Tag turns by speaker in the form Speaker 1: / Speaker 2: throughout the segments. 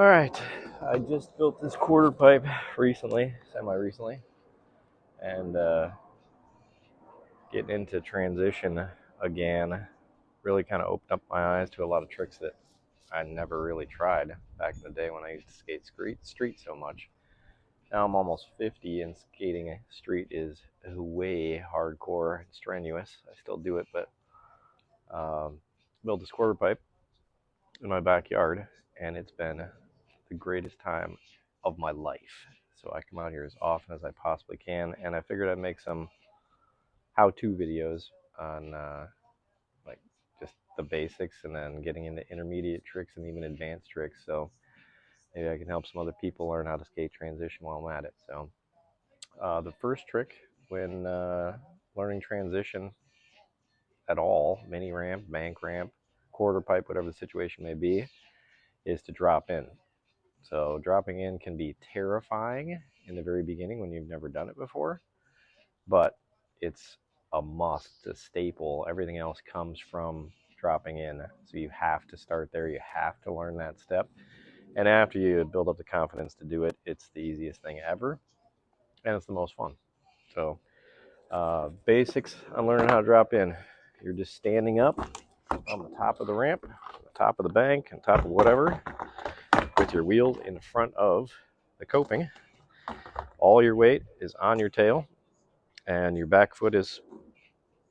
Speaker 1: All right, I just built this quarter pipe recently, semi-recently, and getting into transition again really kind of opened up my eyes to a lot of tricks that I never really tried back in the day when I used to skate street so much. Now I'm almost 50 and skating street is way hardcore and strenuous. I still do it, but built this quarter pipe in my backyard, and it's been the greatest time of my life. So I come out here as often as I possibly can, and I figured I'd make some how-to videos on like just the basics, and then getting into intermediate tricks and even advanced tricks. So maybe I can help some other people learn how to skate transition while I'm at it. So the first trick when learning transition at all, mini ramp, bank ramp, quarter pipe, whatever the situation may be, is to drop in. So dropping in can be terrifying in the very beginning when you've never done it before, but it's a must, a staple. Everything else comes from dropping in. So you have to start there. You have to learn that step. And after you build up the confidence to do it, it's the easiest thing ever, and it's the most fun. So basics on learning how to drop in. You're just standing up on the top of the ramp, the top of the bank, on top of whatever, with your wheels in front of the coping. All your weight is on your tail, and your back foot is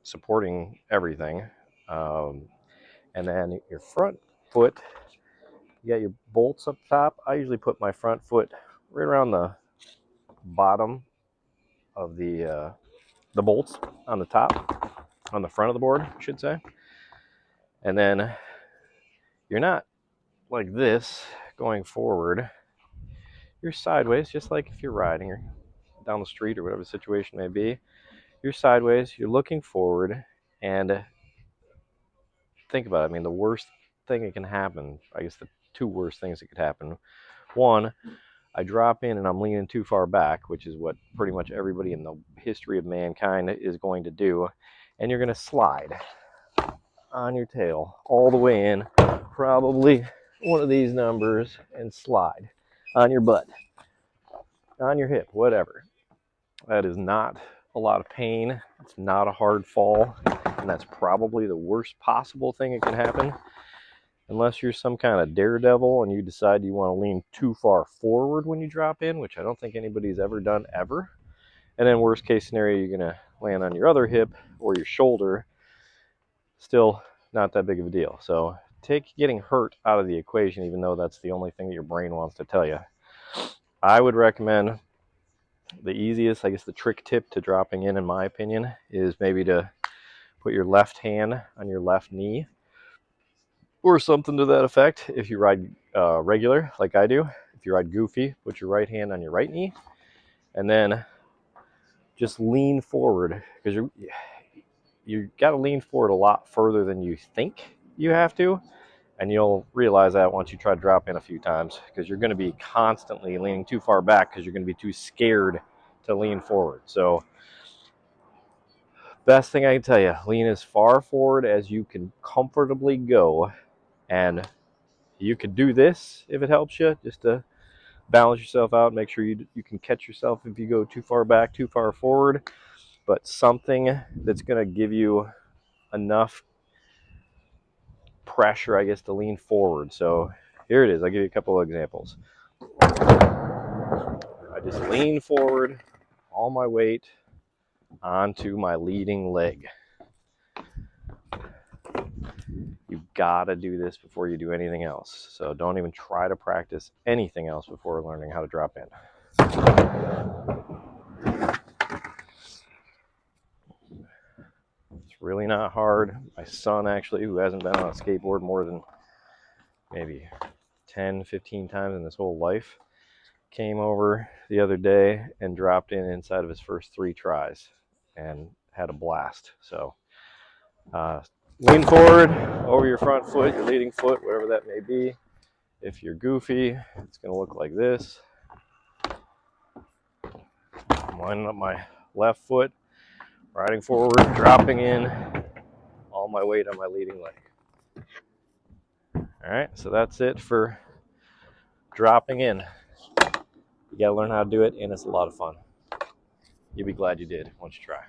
Speaker 1: supporting everything. And then your front foot, you got your bolts up top. I usually put my front foot right around the bottom of the bolts on the top, on the front of the board, I should say. And then you're not like this going forward. You're sideways, just like if you're riding or down the street or whatever the situation may be. You're sideways, you're looking forward, and think about it. I mean, the worst thing that can happen, I guess the two worst things that could happen. One, I drop in and I'm leaning too far back, which is what pretty much everybody in the history of mankind is going to do. And you're going to slide on your tail all the way in, probably one of these numbers, and slide on your butt, on your hip, whatever. That is not a lot of pain. It's not a hard fall, and that's probably the worst possible thing that can happen, unless you're some kind of daredevil and you decide you want to lean too far forward when you drop in, which I don't think anybody's ever done ever. And then worst case scenario, you're going to land on your other hip or your shoulder. Still not that big of a deal. So take getting hurt out of the equation, even though that's the only thing that your brain wants to tell you. I would recommend the easiest, I guess the trick tip to dropping in my opinion, is maybe to put your left hand on your left knee or something to that effect. If you ride regular, like I do, if you ride goofy, put your right hand on your right knee, and then just lean forward, because you got to lean forward a lot further than you think you have to, and you'll realize that once you try to drop in a few times, because you're going to be constantly leaning too far back because you're going to be too scared to lean forward. So best thing I can tell you, lean as far forward as you can comfortably go, and you could do this if it helps you, just to balance yourself out, make sure you can catch yourself if you go too far back, too far forward, but something that's going to give you enough pressure, I guess, to lean forward. So here it is. I'll give you a couple of examples. I just lean forward, all my weight onto my leading leg. You've got to do this before you do anything else. So don't even try to practice anything else before learning how to drop in. It's really not hard. My son, actually, who hasn't been on a skateboard more than maybe 10, 15 times in his whole life, came over the other day and dropped in inside of his first 3 tries and had a blast. So lean forward over your front foot, your leading foot, whatever that may be. If you're goofy, it's going to look like this. I'm lining up my left foot, riding forward, dropping in, all my weight on my leading leg. All right, so that's it for dropping in. You gotta learn how to do it, and it's a lot of fun. You'll be glad you did once you try.